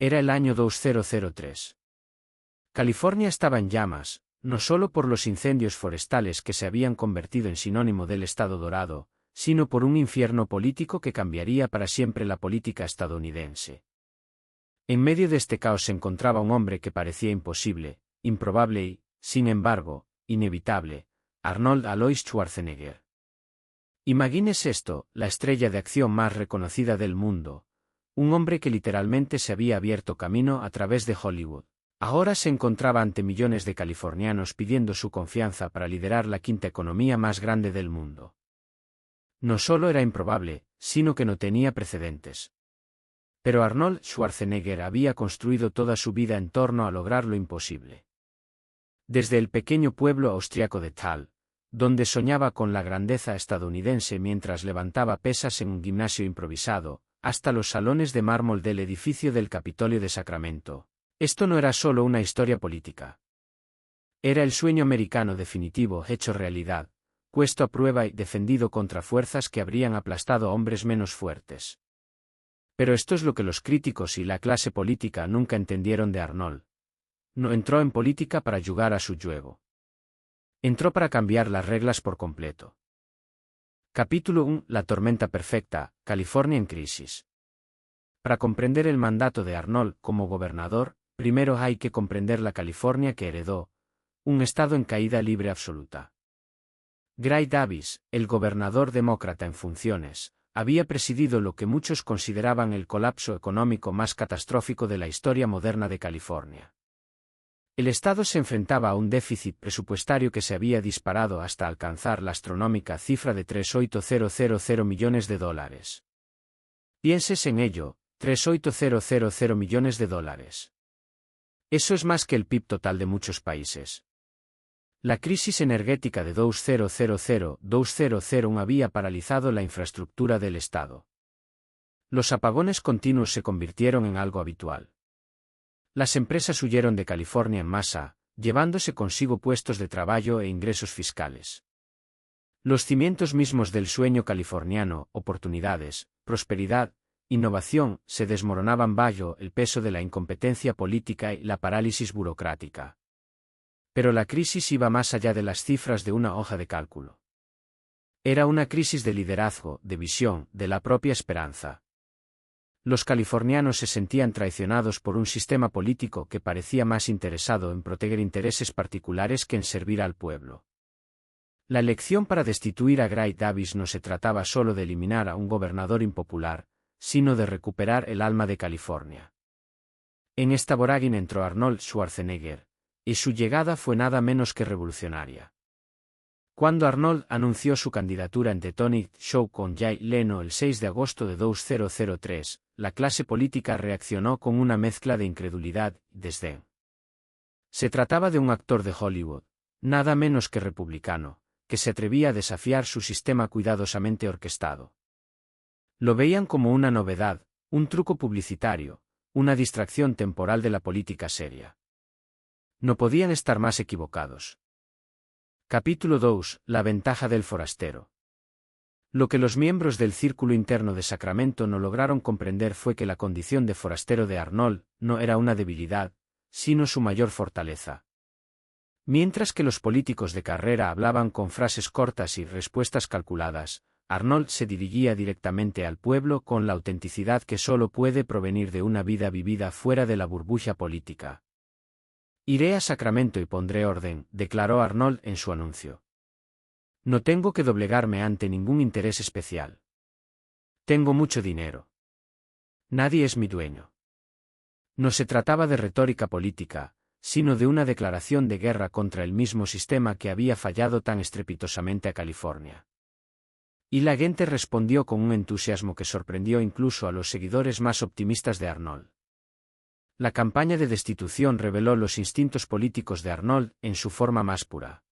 Era el año 2003. California estaba en llamas, no solo por los incendios forestales que se habían convertido en sinónimo del Estado dorado, sino por un infierno político que cambiaría para siempre la política estadounidense. En medio de este caos se encontraba un hombre que parecía imposible, improbable y, sin embargo, inevitable: Arnold Alois Schwarzenegger. Imagínese esto, la estrella de acción más reconocida del mundo, un hombre que literalmente se había abierto camino a través de Hollywood. Ahora se encontraba ante millones de californianos pidiendo su confianza para liderar la quinta economía más grande del mundo. No solo era improbable, sino que no tenía precedentes. Pero Arnold Schwarzenegger había construido toda su vida en torno a lograr lo imposible. Desde el pequeño pueblo austriaco de Thal, donde soñaba con la grandeza estadounidense mientras levantaba pesas en un gimnasio improvisado, hasta los salones de mármol del edificio del Capitolio de Sacramento. Esto no era solo una historia política. Era el sueño americano definitivo hecho realidad, puesto a prueba y defendido contra fuerzas que habrían aplastado a hombres menos fuertes. Pero esto es lo que los críticos y la clase política nunca entendieron de Arnold. No entró en política para jugar a su juego. Entró para cambiar las reglas por completo. Capítulo 1: La tormenta perfecta, California en crisis. Para comprender el mandato de Arnold como gobernador, primero hay que comprender la California que heredó, un estado en caída libre absoluta. Gray Davis, el gobernador demócrata en funciones, había presidido lo que muchos consideraban el colapso económico más catastrófico de la historia moderna de California. El estado se enfrentaba a un déficit presupuestario que se había disparado hasta alcanzar la astronómica cifra de $3.8000 millones. Pienses en ello, $3.8000 millones. Eso es más que el PIB total de muchos países. La crisis energética de 2000-2001 había paralizado la infraestructura del Estado. Los apagones continuos se convirtieron en algo habitual. Las empresas huyeron de California en masa, llevándose consigo puestos de trabajo e ingresos fiscales. Los cimientos mismos del sueño californiano, oportunidades, prosperidad, innovación, se desmoronaban bajo el peso de la incompetencia política y la parálisis burocrática. Pero la crisis iba más allá de las cifras de una hoja de cálculo. Era una crisis de liderazgo, de visión, de la propia esperanza. Los californianos se sentían traicionados por un sistema político que parecía más interesado en proteger intereses particulares que en servir al pueblo. La elección para destituir a Gray Davis no se trataba solo de eliminar a un gobernador impopular, sino de recuperar el alma de California. En esta vorágine entró Arnold Schwarzenegger, y su llegada fue nada menos que revolucionaria. Cuando Arnold anunció su candidatura en The Tonight Show con Jay Leno el 6 de agosto de 2003, la clase política reaccionó con una mezcla de incredulidad y desdén. Se trataba de un actor de Hollywood, nada menos que republicano, que se atrevía a desafiar su sistema cuidadosamente orquestado. Lo veían como una novedad, un truco publicitario, una distracción temporal de la política seria. No podían estar más equivocados. Capítulo 2: La ventaja del forastero. Lo que los miembros del círculo interno de Sacramento no lograron comprender fue que la condición de forastero de Arnold no era una debilidad, sino su mayor fortaleza. Mientras que los políticos de carrera hablaban con frases cortas y respuestas calculadas, Arnold se dirigía directamente al pueblo con la autenticidad que solo puede provenir de una vida vivida fuera de la burbuja política. «Iré a Sacramento y pondré orden», declaró Arnold en su anuncio. «No tengo que doblegarme ante ningún interés especial. Tengo mucho dinero. Nadie es mi dueño». No se trataba de retórica política, sino de una declaración de guerra contra el mismo sistema que había fallado tan estrepitosamente a California. Y la gente respondió con un entusiasmo que sorprendió incluso a los seguidores más optimistas de Arnold. La campaña de destitución reveló los instintos políticos de Arnold en su forma más pura.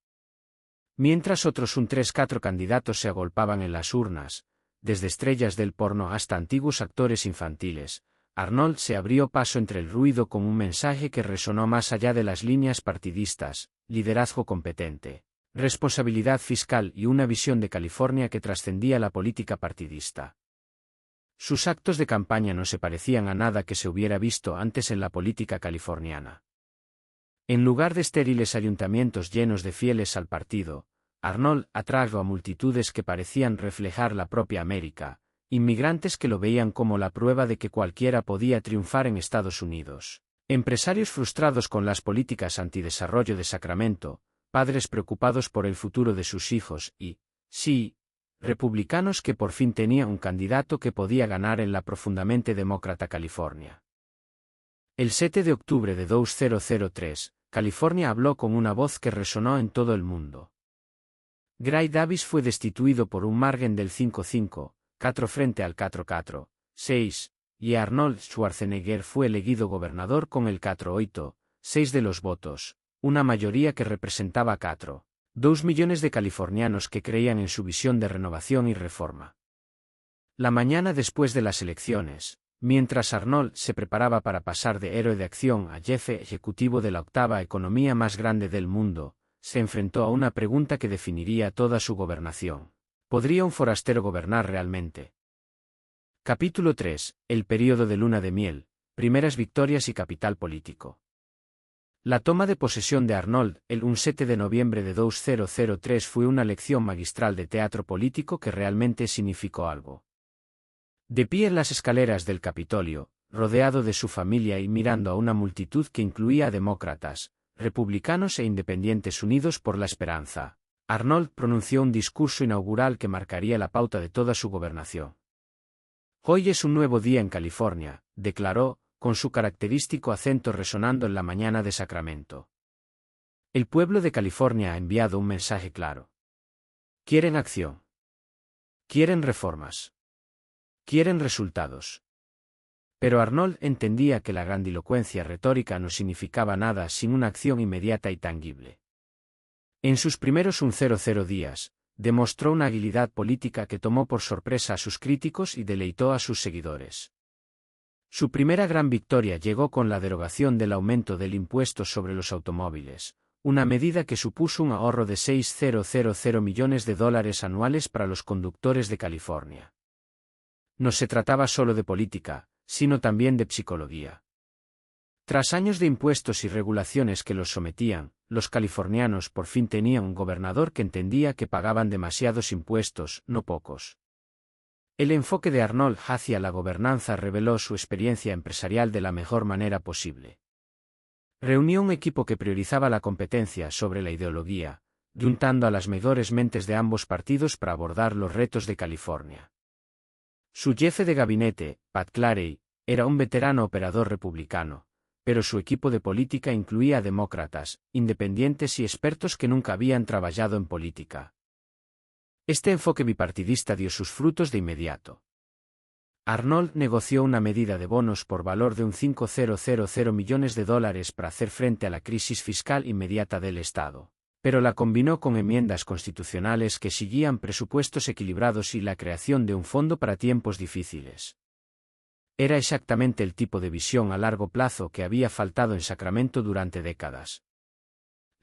Mientras otros 3-4 candidatos se agolpaban en las urnas, desde estrellas del porno hasta antiguos actores infantiles, Arnold se abrió paso entre el ruido con un mensaje que resonó más allá de las líneas partidistas: liderazgo competente, responsabilidad fiscal y una visión de California que trascendía la política partidista. Sus actos de campaña no se parecían a nada que se hubiera visto antes en la política californiana. En lugar de estériles ayuntamientos llenos de fieles al partido, Arnold atrajo a multitudes que parecían reflejar la propia América, inmigrantes que lo veían como la prueba de que cualquiera podía triunfar en Estados Unidos, empresarios frustrados con las políticas antidesarrollo de Sacramento, padres preocupados por el futuro de sus hijos y, sí, republicanos que por fin tenían un candidato que podía ganar en la profundamente demócrata California. El 7 de octubre de 2003, California habló con una voz que resonó en todo el mundo. Gray Davis fue destituido por un margen del 5-5-4 frente al 4-4-6, y Arnold Schwarzenegger fue elegido gobernador con el 4-8-6 de los votos, una mayoría que representaba 2 millones de californianos que creían en su visión de renovación y reforma. La mañana después de las elecciones, mientras Arnold se preparaba para pasar de héroe de acción a jefe ejecutivo de la octava economía más grande del mundo, se enfrentó a una pregunta que definiría toda su gobernación. ¿Podría un forastero gobernar realmente? Capítulo 3. El período de luna de miel, primeras victorias y capital político. La toma de posesión de Arnold el 7 de noviembre de 2003 fue una lección magistral de teatro político que realmente significó algo. De pie en las escaleras del Capitolio, rodeado de su familia y mirando a una multitud que incluía a demócratas, republicanos e independientes unidos por la esperanza, Arnold pronunció un discurso inaugural que marcaría la pauta de toda su gobernación. Hoy es un nuevo día en California, declaró, con su característico acento resonando en la mañana de Sacramento. El pueblo de California ha enviado un mensaje claro. Quieren acción. Quieren reformas. Quieren resultados. Pero Arnold entendía que la grandilocuencia retórica no significaba nada sin una acción inmediata y tangible. En sus primeros 100 días, demostró una habilidad política que tomó por sorpresa a sus críticos y deleitó a sus seguidores. Su primera gran victoria llegó con la derogación del aumento del impuesto sobre los automóviles, una medida que supuso un ahorro de $600 millones anuales para los conductores de California. No se trataba solo de política, sino también de psicología. Tras años de impuestos y regulaciones que los sometían, los californianos por fin tenían un gobernador que entendía que pagaban demasiados impuestos, no pocos. El enfoque de Arnold hacia la gobernanza reveló su experiencia empresarial de la mejor manera posible. Reunió un equipo que priorizaba la competencia sobre la ideología, juntando a las mejores mentes de ambos partidos para abordar los retos de California. Su jefe de gabinete, Pat Clarey, era un veterano operador republicano, pero su equipo de política incluía a demócratas, independientes y expertos que nunca habían trabajado en política. Este enfoque bipartidista dio sus frutos de inmediato. Arnold negoció una medida de bonos por valor de $500 millones para hacer frente a la crisis fiscal inmediata del Estado, pero la combinó con enmiendas constitucionales que exigían presupuestos equilibrados y la creación de un fondo para tiempos difíciles. Era exactamente el tipo de visión a largo plazo que había faltado en Sacramento durante décadas.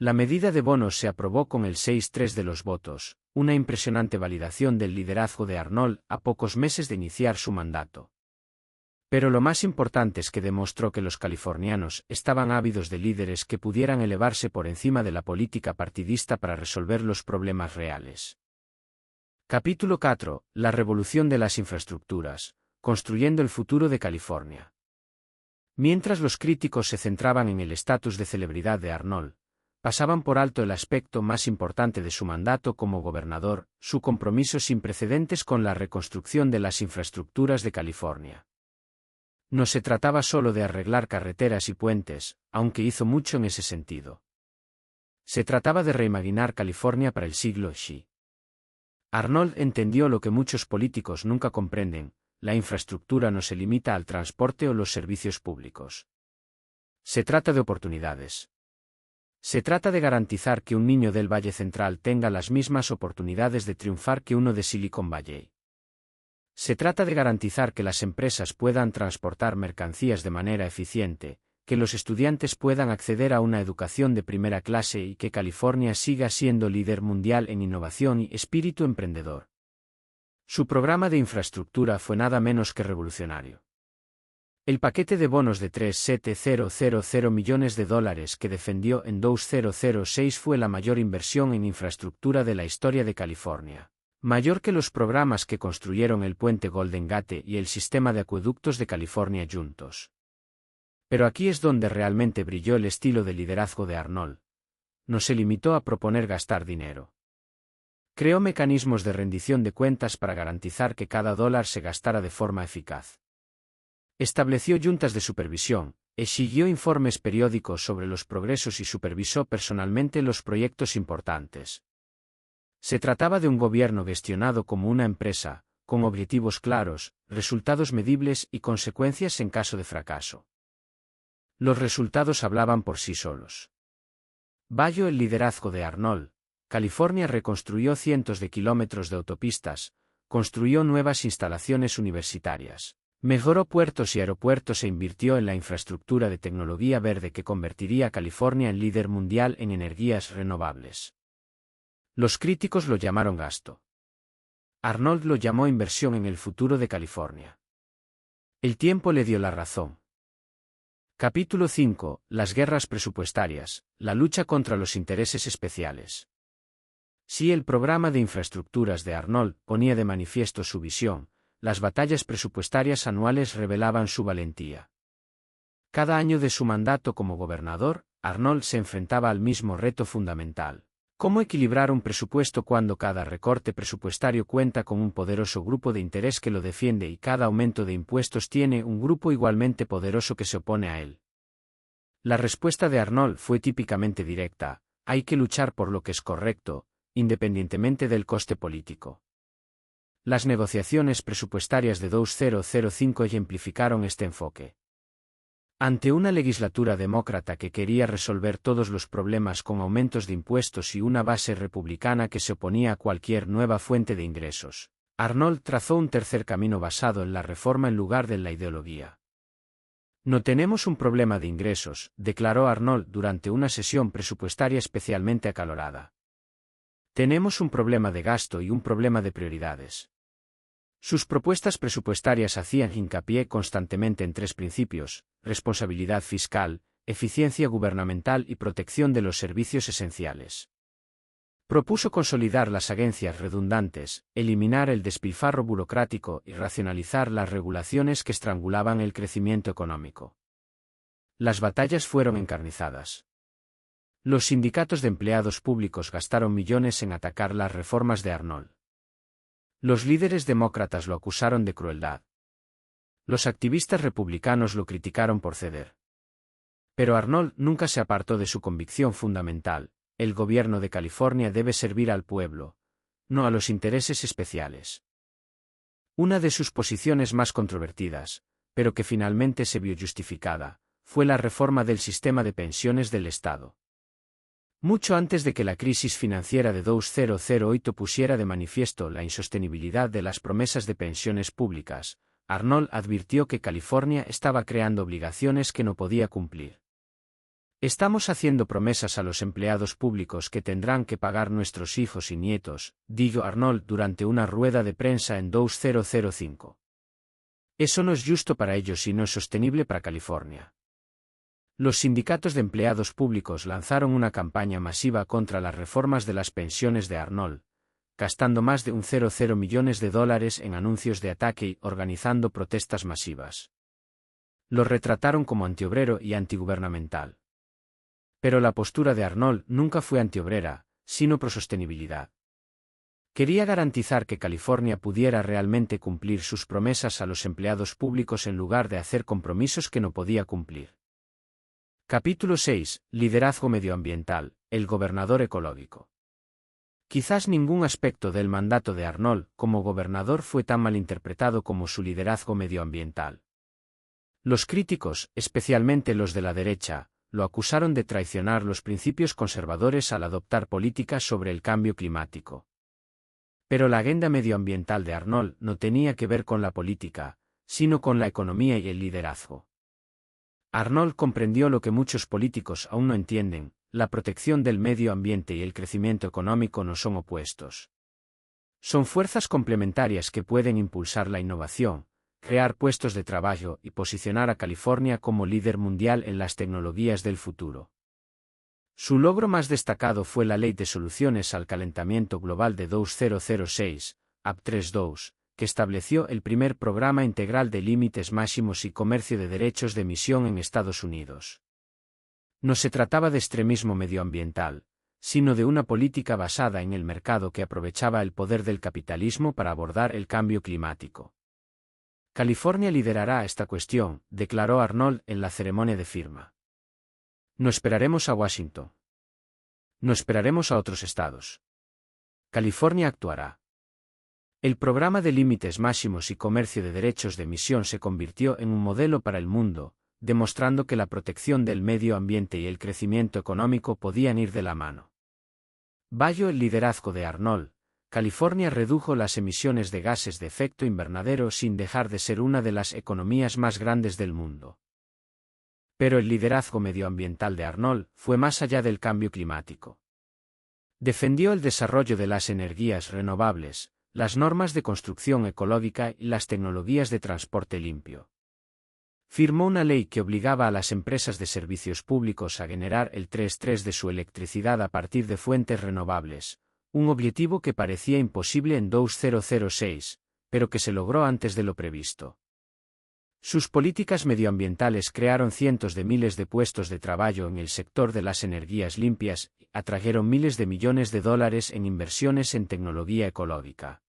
La medida de bonos se aprobó con el 6-3 de los votos, una impresionante validación del liderazgo de Arnold a pocos meses de iniciar su mandato. Pero lo más importante es que demostró que los californianos estaban ávidos de líderes que pudieran elevarse por encima de la política partidista para resolver los problemas reales. Capítulo 4. La revolución de las infraestructuras, construyendo el futuro de California. Mientras los críticos se centraban en el estatus de celebridad de Arnold, pasaban por alto el aspecto más importante de su mandato como gobernador, su compromiso sin precedentes con la reconstrucción de las infraestructuras de California. No se trataba solo de arreglar carreteras y puentes, aunque hizo mucho en ese sentido. Se trataba de reimaginar California para el siglo Xi. Arnold entendió lo que muchos políticos nunca comprenden: la infraestructura no se limita al transporte o los servicios públicos. Se trata de oportunidades. Se trata de garantizar que un niño del Valle Central tenga las mismas oportunidades de triunfar que uno de Silicon Valley. Se trata de garantizar que las empresas puedan transportar mercancías de manera eficiente, que los estudiantes puedan acceder a una educación de primera clase y que California siga siendo líder mundial en innovación y espíritu emprendedor. Su programa de infraestructura fue nada menos que revolucionario. El paquete de bonos de $3.700 millones que defendió en 2006 fue la mayor inversión en infraestructura de la historia de California, mayor que los programas que construyeron el puente Golden Gate y el sistema de acueductos de California juntos. Pero aquí es donde realmente brilló el estilo de liderazgo de Arnold. No se limitó a proponer gastar dinero. Creó mecanismos de rendición de cuentas para garantizar que cada dólar se gastara de forma eficaz. Estableció juntas de supervisión, exigió informes periódicos sobre los progresos y supervisó personalmente los proyectos importantes. Se trataba de un gobierno gestionado como una empresa, con objetivos claros, resultados medibles y consecuencias en caso de fracaso. Los resultados hablaban por sí solos. Bajo el liderazgo de Arnold, California reconstruyó cientos de kilómetros de autopistas, construyó nuevas instalaciones universitarias, mejoró puertos y aeropuertos e invirtió en la infraestructura de tecnología verde que convertiría a California en líder mundial en energías renovables. Los críticos lo llamaron gasto. Arnold lo llamó inversión en el futuro de California. El tiempo le dio la razón. Capítulo 5. Las guerras presupuestarias, la lucha contra los intereses especiales. Si el programa de infraestructuras de Arnold ponía de manifiesto su visión, las batallas presupuestarias anuales revelaban su valentía. Cada año de su mandato como gobernador, Arnold se enfrentaba al mismo reto fundamental: ¿cómo equilibrar un presupuesto cuando cada recorte presupuestario cuenta con un poderoso grupo de interés que lo defiende y cada aumento de impuestos tiene un grupo igualmente poderoso que se opone a él? La respuesta de Arnold fue típicamente directa: hay que luchar por lo que es correcto, independientemente del coste político. Las negociaciones presupuestarias de 2005 ejemplificaron este enfoque. Ante una legislatura demócrata que quería resolver todos los problemas con aumentos de impuestos y una base republicana que se oponía a cualquier nueva fuente de ingresos, Arnold trazó un tercer camino basado en la reforma en lugar de la ideología. No tenemos un problema de ingresos, declaró Arnold durante una sesión presupuestaria especialmente acalorada. Tenemos un problema de gasto y un problema de prioridades. Sus propuestas presupuestarias hacían hincapié constantemente en tres principios: responsabilidad fiscal, eficiencia gubernamental y protección de los servicios esenciales. Propuso consolidar las agencias redundantes, eliminar el despilfarro burocrático y racionalizar las regulaciones que estrangulaban el crecimiento económico. Las batallas fueron encarnizadas. Los sindicatos de empleados públicos gastaron millones en atacar las reformas de Arnold. Los líderes demócratas lo acusaron de crueldad. Los activistas republicanos lo criticaron por ceder. Pero Arnold nunca se apartó de su convicción fundamental: el gobierno de California debe servir al pueblo, no a los intereses especiales. Una de sus posiciones más controvertidas, pero que finalmente se vio justificada, fue la reforma del sistema de pensiones del Estado. Mucho antes de que la crisis financiera de 2008 pusiera de manifiesto la insostenibilidad de las promesas de pensiones públicas, Arnold advirtió que California estaba creando obligaciones que no podía cumplir. Estamos haciendo promesas a los empleados públicos que tendrán que pagar nuestros hijos y nietos, dijo Arnold durante una rueda de prensa en 2005. Eso no es justo para ellos y no es sostenible para California. Los sindicatos de empleados públicos lanzaron una campaña masiva contra las reformas de las pensiones de Arnold, gastando más de $1,000 millones en anuncios de ataque y organizando protestas masivas. Lo retrataron como antiobrero y antigubernamental. Pero la postura de Arnold nunca fue antiobrera, sino prosostenibilidad. Quería garantizar que California pudiera realmente cumplir sus promesas a los empleados públicos en lugar de hacer compromisos que no podía cumplir. Capítulo 6. Liderazgo medioambiental, el gobernador ecológico. Quizás ningún aspecto del mandato de Arnold como gobernador fue tan malinterpretado como su liderazgo medioambiental. Los críticos, especialmente los de la derecha, lo acusaron de traicionar los principios conservadores al adoptar políticas sobre el cambio climático. Pero la agenda medioambiental de Arnold no tenía que ver con la política, sino con la economía y el liderazgo. Arnold comprendió lo que muchos políticos aún no entienden: la protección del medio ambiente y el crecimiento económico no son opuestos. Son fuerzas complementarias que pueden impulsar la innovación, crear puestos de trabajo y posicionar a California como líder mundial en las tecnologías del futuro. Su logro más destacado fue la Ley de Soluciones al Calentamiento Global de 2006, AB 32, que estableció el primer programa integral de límites máximos y comercio de derechos de emisión en Estados Unidos. No se trataba de extremismo medioambiental, sino de una política basada en el mercado que aprovechaba el poder del capitalismo para abordar el cambio climático. California liderará esta cuestión, declaró Arnold en la ceremonia de firma. No esperaremos a Washington. No esperaremos a otros estados. California actuará. El programa de límites máximos y comercio de derechos de emisión se convirtió en un modelo para el mundo, demostrando que la protección del medio ambiente y el crecimiento económico podían ir de la mano. Bajo el liderazgo de Arnold, California redujo las emisiones de gases de efecto invernadero sin dejar de ser una de las economías más grandes del mundo. Pero el liderazgo medioambiental de Arnold fue más allá del cambio climático. Defendió el desarrollo de las energías renovables, las normas de construcción ecológica y las tecnologías de transporte limpio. Firmó una ley que obligaba a las empresas de servicios públicos a generar el 3/3 de su electricidad a partir de fuentes renovables, un objetivo que parecía imposible en 2006, pero que se logró antes de lo previsto. Sus políticas medioambientales crearon cientos de miles de puestos de trabajo en el sector de las energías limpias y atrajeron miles de millones de dólares en inversiones en tecnología ecológica.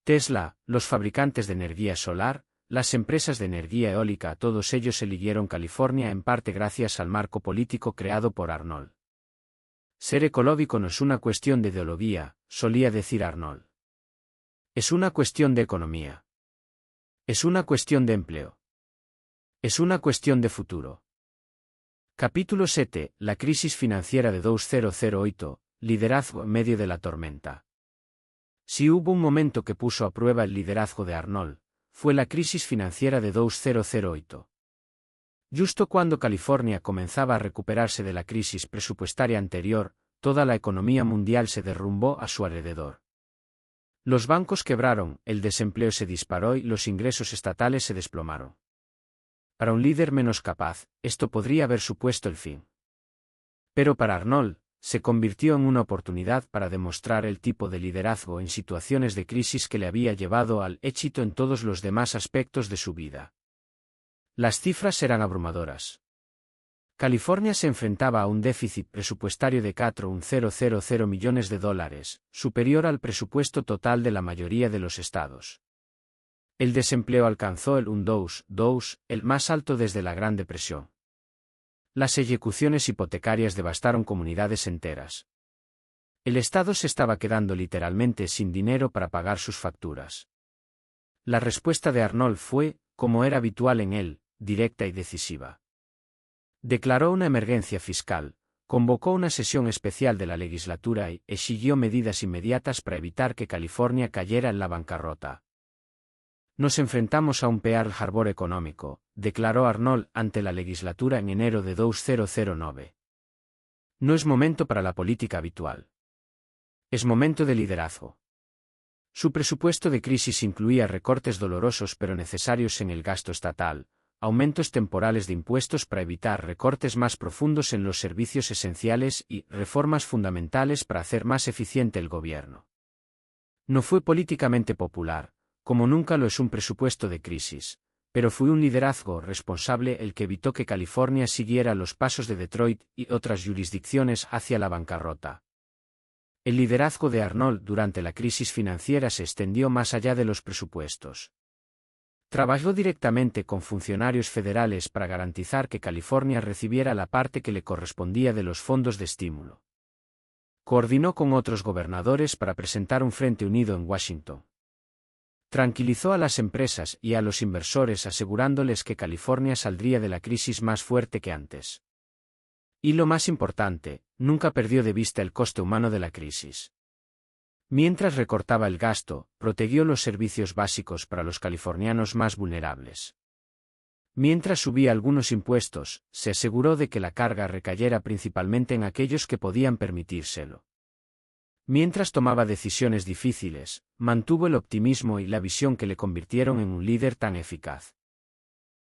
Tesla, los fabricantes de energía solar, las empresas de energía eólica, todos ellos eligieron California en parte gracias al marco político creado por Arnold. Ser ecológico no es una cuestión de ideología, solía decir Arnold. Es una cuestión de economía. Es una cuestión de empleo. Es una cuestión de futuro. Capítulo 7. La crisis financiera de 2008, liderazgo en medio de la tormenta. Si hubo un momento que puso a prueba el liderazgo de Arnold, fue la crisis financiera de 2008. Justo cuando California comenzaba a recuperarse de la crisis presupuestaria anterior, toda la economía mundial se derrumbó a su alrededor. Los bancos quebraron, el desempleo se disparó y los ingresos estatales se desplomaron. Para un líder menos capaz, esto podría haber supuesto el fin. Pero para Arnold, se convirtió en una oportunidad para demostrar el tipo de liderazgo en situaciones de crisis que le había llevado al éxito en todos los demás aspectos de su vida. Las cifras eran abrumadoras. California se enfrentaba a un déficit presupuestario de $4,100 millones, superior al presupuesto total de la mayoría de los estados. El desempleo alcanzó el 1,2, el más alto desde la Gran Depresión. Las ejecuciones hipotecarias devastaron comunidades enteras. El estado se estaba quedando literalmente sin dinero para pagar sus facturas. La respuesta de Arnold fue, como era habitual en él, directa y decisiva. Declaró una emergencia fiscal, convocó una sesión especial de la legislatura y exigió medidas inmediatas para evitar que California cayera en la bancarrota. Nos enfrentamos a un Pearl Harbor económico, declaró Arnold ante la legislatura en enero de 2009. No es momento para la política habitual. Es momento de liderazgo. Su presupuesto de crisis incluía recortes dolorosos pero necesarios en el gasto estatal, aumentos temporales de impuestos para evitar recortes más profundos en los servicios esenciales y reformas fundamentales para hacer más eficiente el gobierno. No fue políticamente popular, como nunca lo es un presupuesto de crisis, pero fue un liderazgo responsable el que evitó que California siguiera los pasos de Detroit y otras jurisdicciones hacia la bancarrota. El liderazgo de Arnold durante la crisis financiera se extendió más allá de los presupuestos. Trabajó directamente con funcionarios federales para garantizar que California recibiera la parte que le correspondía de los fondos de estímulo. Coordinó con otros gobernadores para presentar un frente unido en Washington. Tranquilizó a las empresas y a los inversores asegurándoles que California saldría de la crisis más fuerte que antes. Y lo más importante, nunca perdió de vista el coste humano de la crisis. Mientras recortaba el gasto, protegió los servicios básicos para los californianos más vulnerables. Mientras subía algunos impuestos, se aseguró de que la carga recayera principalmente en aquellos que podían permitírselo. Mientras tomaba decisiones difíciles, mantuvo el optimismo y la visión que le convirtieron en un líder tan eficaz.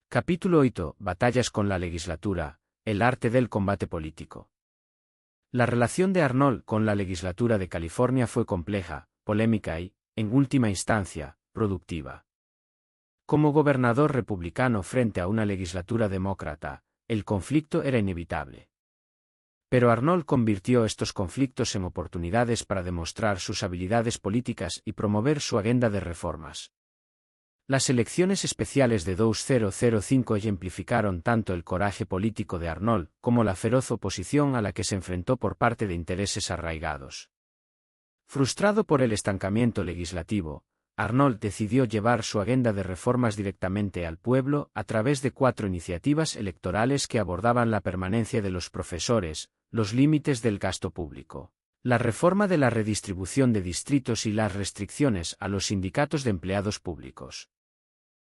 Capítulo 8. Batallas con la legislatura, el arte del combate político. La relación de Arnold con la legislatura de California fue compleja, polémica y, en última instancia, productiva. Como gobernador republicano frente a una legislatura demócrata, el conflicto era inevitable. Pero Arnold convirtió estos conflictos en oportunidades para demostrar sus habilidades políticas y promover su agenda de reformas. Las elecciones especiales de 2005 ejemplificaron tanto el coraje político de Arnold como la feroz oposición a la que se enfrentó por parte de intereses arraigados. Frustrado por el estancamiento legislativo, Arnold decidió llevar su agenda de reformas directamente al pueblo a través de 4 iniciativas electorales que abordaban la permanencia de los profesores, los límites del gasto público, la reforma de la redistribución de distritos y las restricciones a los sindicatos de empleados públicos.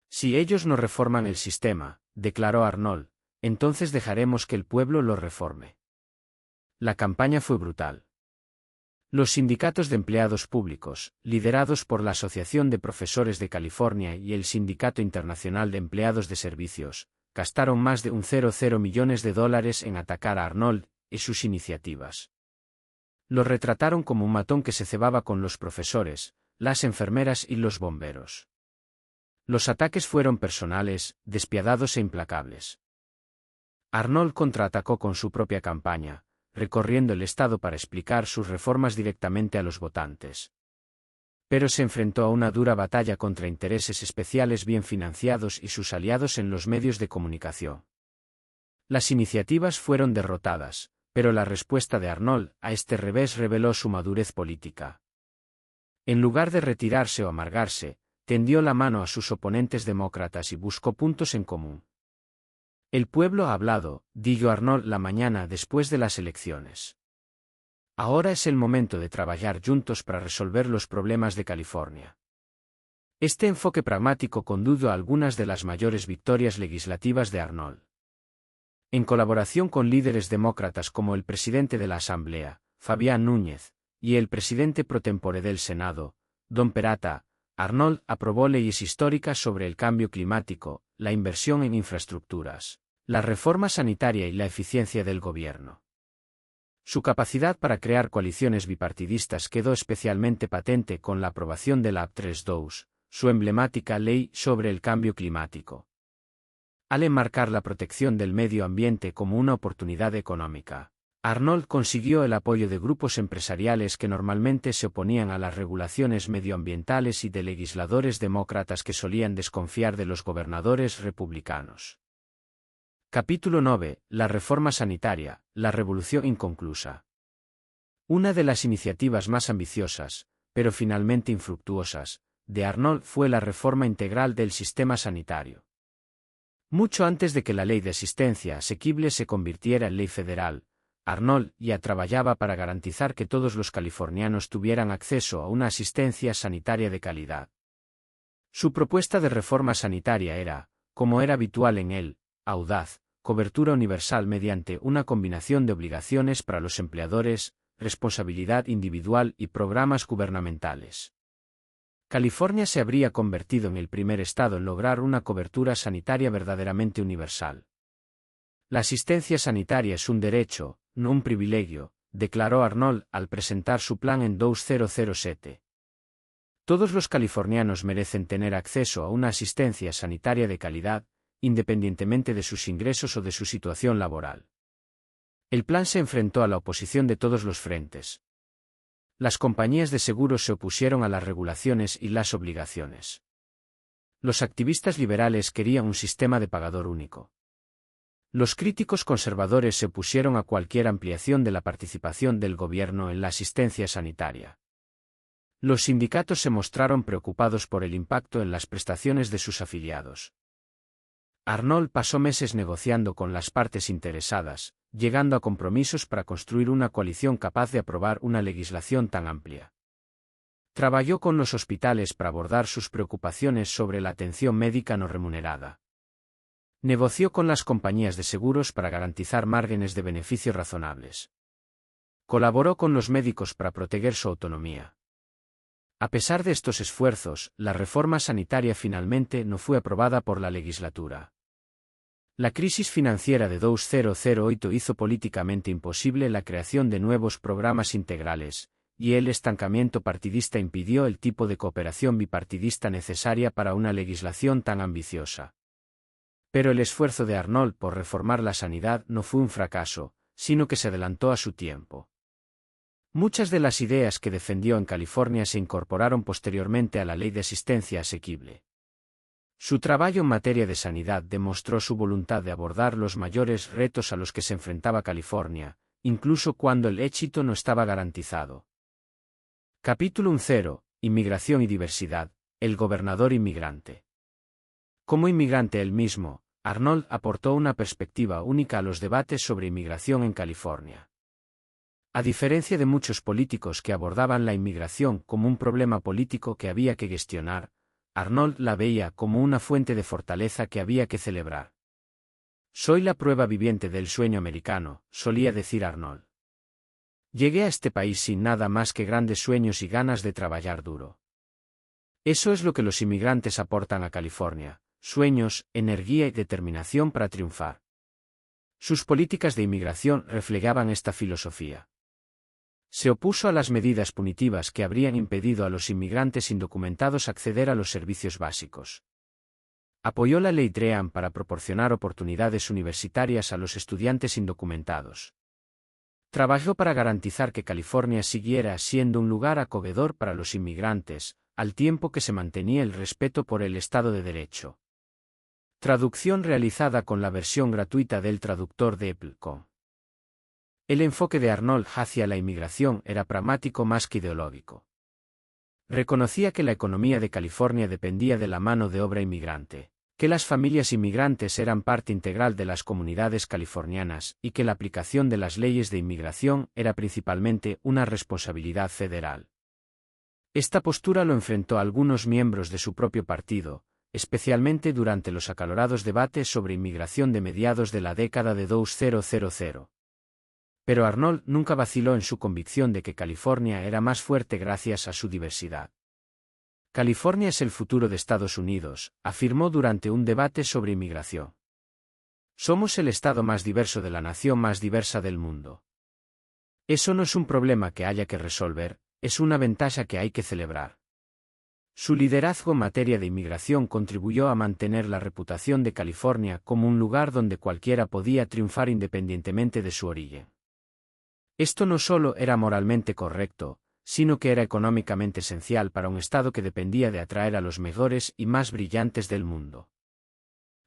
Si ellos no reforman el sistema, declaró Arnold, entonces dejaremos que el pueblo lo reforme. La campaña fue brutal. Los sindicatos de empleados públicos, liderados por la Asociación de Profesores de California y el Sindicato Internacional de Empleados de Servicios, gastaron más de $1,000 millones en atacar a Arnold y sus iniciativas. Lo retrataron como un matón que se cebaba con los profesores, las enfermeras y los bomberos. Los ataques fueron personales, despiadados e implacables. Arnold contraatacó con su propia campaña, recorriendo el estado para explicar sus reformas directamente a los votantes. Pero se enfrentó a una dura batalla contra intereses especiales bien financiados y sus aliados en los medios de comunicación. Las iniciativas fueron derrotadas, pero la respuesta de Arnold a este revés reveló su madurez política. En lugar de retirarse o amargarse, tendió la mano a sus oponentes demócratas y buscó puntos en común. El pueblo ha hablado, dijo Arnold la mañana después de las elecciones. Ahora es el momento de trabajar juntos para resolver los problemas de California. Este enfoque pragmático condujo a algunas de las mayores victorias legislativas de Arnold. En colaboración con líderes demócratas como el presidente de la Asamblea, Fabián Núñez, y el presidente pro tempore del Senado, Don Perata, Arnold aprobó leyes históricas sobre el cambio climático, la inversión en infraestructuras, la reforma sanitaria y la eficiencia del gobierno. Su capacidad para crear coaliciones bipartidistas quedó especialmente patente con la aprobación de la AB 32, su emblemática ley sobre el cambio climático. Al enmarcar la protección del medio ambiente como una oportunidad económica, Arnold consiguió el apoyo de grupos empresariales que normalmente se oponían a las regulaciones medioambientales y de legisladores demócratas que solían desconfiar de los gobernadores republicanos. Capítulo 9. La reforma sanitaria, la revolución inconclusa. Una de las iniciativas más ambiciosas, pero finalmente infructuosas, de Arnold fue la reforma integral del sistema sanitario. Mucho antes de que la ley de asistencia asequible se convirtiera en ley federal, Arnold ya trabajaba para garantizar que todos los californianos tuvieran acceso a una asistencia sanitaria de calidad. Su propuesta de reforma sanitaria era, como era habitual en él, audaz, cobertura universal mediante una combinación de obligaciones para los empleadores, responsabilidad individual y programas gubernamentales. California se habría convertido en el primer estado en lograr una cobertura sanitaria verdaderamente universal. La asistencia sanitaria es un derecho, no un privilegio, declaró Arnold al presentar su plan en 2007. Todos los californianos merecen tener acceso a una asistencia sanitaria de calidad, independientemente de sus ingresos o de su situación laboral. El plan se enfrentó a la oposición de todos los frentes. Las compañías de seguros se opusieron a las regulaciones y las obligaciones. Los activistas liberales querían un sistema de pagador único. Los críticos conservadores se opusieron a cualquier ampliación de la participación del gobierno en la asistencia sanitaria. Los sindicatos se mostraron preocupados por el impacto en las prestaciones de sus afiliados. Arnold pasó meses negociando con las partes interesadas, llegando a compromisos para construir una coalición capaz de aprobar una legislación tan amplia. Trabajó con los hospitales para abordar sus preocupaciones sobre la atención médica no remunerada. Negoció con las compañías de seguros para garantizar márgenes de beneficio razonables. Colaboró con los médicos para proteger su autonomía. A pesar de estos esfuerzos, la reforma sanitaria finalmente no fue aprobada por la legislatura. La crisis financiera de 2008 hizo políticamente imposible la creación de nuevos programas integrales, y el estancamiento partidista impidió el tipo de cooperación bipartidista necesaria para una legislación tan ambiciosa. Pero el esfuerzo de Arnold por reformar la sanidad no fue un fracaso, sino que se adelantó a su tiempo. Muchas de las ideas que defendió en California se incorporaron posteriormente a la Ley de Asistencia Asequible. Su trabajo en materia de sanidad demostró su voluntad de abordar los mayores retos a los que se enfrentaba California, incluso cuando el éxito no estaba garantizado. Capítulo 1. Inmigración y diversidad. El gobernador inmigrante. Como inmigrante él mismo, Arnold aportó una perspectiva única a los debates sobre inmigración en California. A diferencia de muchos políticos que abordaban la inmigración como un problema político que había que gestionar, Arnold la veía como una fuente de fortaleza que había que celebrar. Soy la prueba viviente del sueño americano, solía decir Arnold. Llegué a este país sin nada más que grandes sueños y ganas de trabajar duro. Eso es lo que los inmigrantes aportan a California: sueños, energía y determinación para triunfar. Sus políticas de inmigración reflejaban esta filosofía. Se opuso a las medidas punitivas que habrían impedido a los inmigrantes indocumentados acceder a los servicios básicos. Apoyó la Ley Dream para proporcionar oportunidades universitarias a los estudiantes indocumentados. Trabajó para garantizar que California siguiera siendo un lugar acogedor para los inmigrantes, al tiempo que se mantenía el respeto por el Estado de Derecho. Traducción realizada con la versión gratuita del traductor de Apple.com. El enfoque de Arnold hacia la inmigración era pragmático más que ideológico. Reconocía que la economía de California dependía de la mano de obra inmigrante, que las familias inmigrantes eran parte integral de las comunidades californianas y que la aplicación de las leyes de inmigración era principalmente una responsabilidad federal. Esta postura lo enfrentó a algunos miembros de su propio partido, especialmente durante los acalorados debates sobre inmigración de mediados de la década de 2000. Pero Arnold nunca vaciló en su convicción de que California era más fuerte gracias a su diversidad. California es el futuro de Estados Unidos, afirmó durante un debate sobre inmigración. Somos el estado más diverso de la nación más diversa del mundo. Eso no es un problema que haya que resolver, es una ventaja que hay que celebrar. Su liderazgo en materia de inmigración contribuyó a mantener la reputación de California como un lugar donde cualquiera podía triunfar independientemente de su origen. Esto no solo era moralmente correcto, sino que era económicamente esencial para un Estado que dependía de atraer a los mejores y más brillantes del mundo.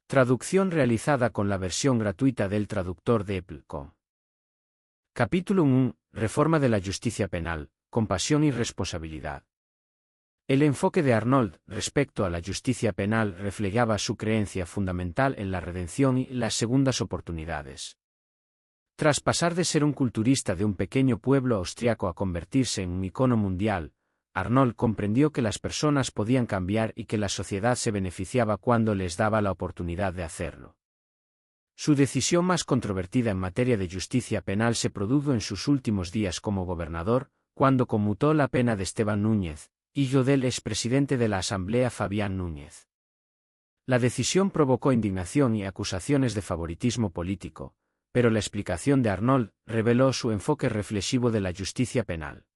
Traducción realizada con la versión gratuita del traductor de Apple.com. Capítulo 1. Reforma de la justicia penal, compasión y responsabilidad. El enfoque de Arnold respecto a la justicia penal reflejaba su creencia fundamental en la redención y las segundas oportunidades. Tras pasar de ser un culturista de un pequeño pueblo austriaco a convertirse en un icono mundial, Arnold comprendió que las personas podían cambiar y que la sociedad se beneficiaba cuando les daba la oportunidad de hacerlo. Su decisión más controvertida en materia de justicia penal se produjo en sus últimos días como gobernador, cuando conmutó la pena de Esteban Núñez, hijo del expresidente de la Asamblea Fabián Núñez. La decisión provocó indignación y acusaciones de favoritismo político, pero la explicación de Arnold reveló su enfoque reflexivo de la justicia penal.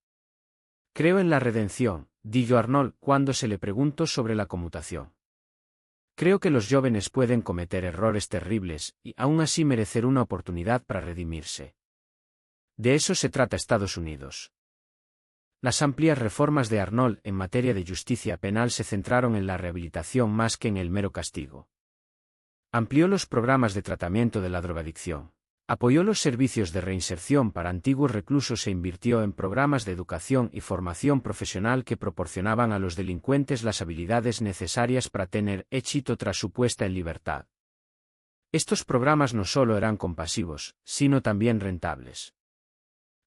Creo en la redención, dijo Arnold cuando se le preguntó sobre la conmutación. Creo que los jóvenes pueden cometer errores terribles y aún así merecer una oportunidad para redimirse. De eso se trata Estados Unidos. Las amplias reformas de Arnold en materia de justicia penal se centraron en la rehabilitación más que en el mero castigo. Amplió los programas de tratamiento de la drogadicción. Apoyó los servicios de reinserción para antiguos reclusos e invirtió en programas de educación y formación profesional que proporcionaban a los delincuentes las habilidades necesarias para tener éxito tras su puesta en libertad. Estos programas no solo eran compasivos, sino también rentables.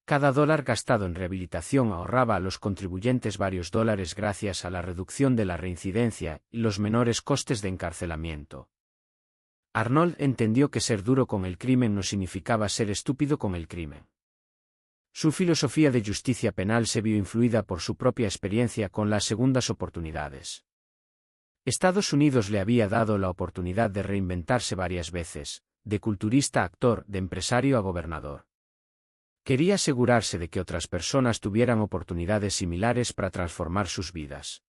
Cada dólar gastado en rehabilitación ahorraba a los contribuyentes varios dólares gracias a la reducción de la reincidencia y los menores costes de encarcelamiento. Arnold entendió que ser duro con el crimen no significaba ser estúpido con el crimen. Su filosofía de justicia penal se vio influida por su propia experiencia con las segundas oportunidades. Estados Unidos le había dado la oportunidad de reinventarse varias veces, de culturista a actor, de empresario a gobernador. Quería asegurarse de que otras personas tuvieran oportunidades similares para transformar sus vidas.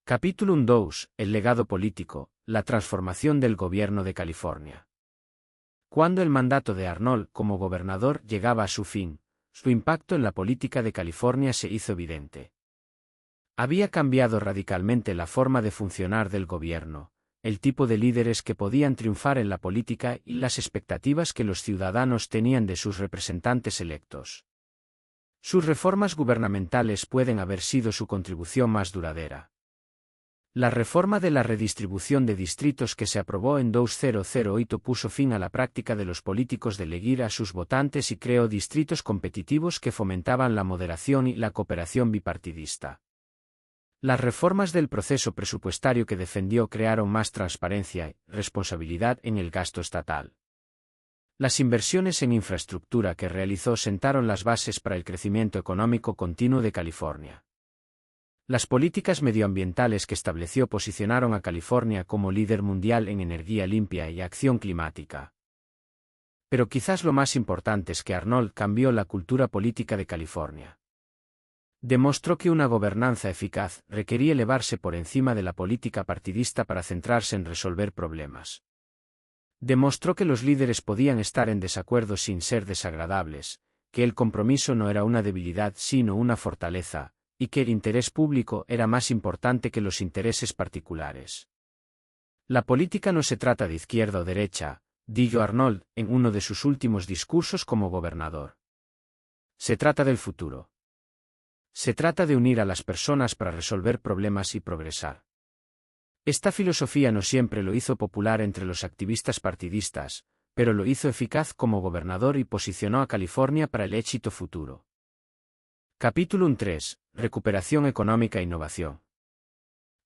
Capítulo 2. El legado político, la transformación del gobierno de California. Cuando el mandato de Arnold como gobernador llegaba a su fin, su impacto en la política de California se hizo evidente. Había cambiado radicalmente la forma de funcionar del gobierno, el tipo de líderes que podían triunfar en la política y las expectativas que los ciudadanos tenían de sus representantes electos. Sus reformas gubernamentales pueden haber sido su contribución más duradera. La reforma de la redistribución de distritos que se aprobó en 2008 puso fin a la práctica de los políticos de elegir a sus votantes y creó distritos competitivos que fomentaban la moderación y la cooperación bipartidista. Las reformas del proceso presupuestario que defendió crearon más transparencia y responsabilidad en el gasto estatal. Las inversiones en infraestructura que realizó sentaron las bases para el crecimiento económico continuo de California. Las políticas medioambientales que estableció posicionaron a California como líder mundial en energía limpia y acción climática. Pero quizás lo más importante es que Arnold cambió la cultura política de California. Demostró que una gobernanza eficaz requería elevarse por encima de la política partidista para centrarse en resolver problemas. Demostró que los líderes podían estar en desacuerdo sin ser desagradables, que el compromiso no era una debilidad sino una fortaleza, y que el interés público era más importante que los intereses particulares. La política no se trata de izquierda o derecha, dijo Arnold en uno de sus últimos discursos como gobernador. Se trata del futuro. Se trata de unir a las personas para resolver problemas y progresar. Esta filosofía no siempre lo hizo popular entre los activistas partidistas, pero lo hizo eficaz como gobernador y posicionó a California para el éxito futuro. Capítulo 3. Recuperación económica e innovación.